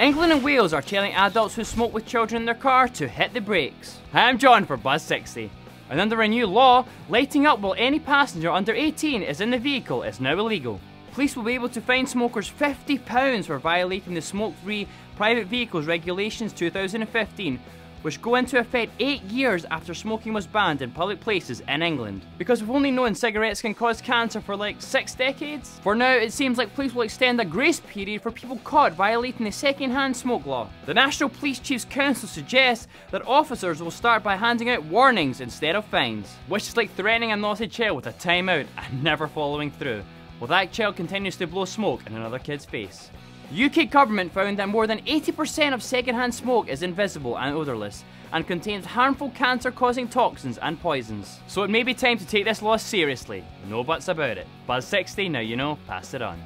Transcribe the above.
England and Wales are telling adults who smoke with children in their car to hit the brakes. Hi, I'm John for Buzz 60. And under a new law, lighting up while any passenger under 18 is in the vehicle is now illegal. Police will be able to fine smokers £50 for violating the Smoke-Free Private Vehicles Regulations 2015, which go into effect 8 years after smoking was banned in public places in England. Because we've only known cigarettes can cause cancer for like 6 decades. For now, it seems like police will extend a grace period for people caught violating the second-hand smoke law. The National Police Chiefs Council suggests that officers will start by handing out warnings instead of fines, which is like threatening a naughty child with a timeout and never following through, while that child continues to blow smoke in another kid's face. The UK government found that more than 80% of second-hand smoke is invisible and odourless, and contains harmful cancer-causing toxins and poisons. So it may be time to take this law seriously. No buts about it. Buzz 60, now you know, pass it on.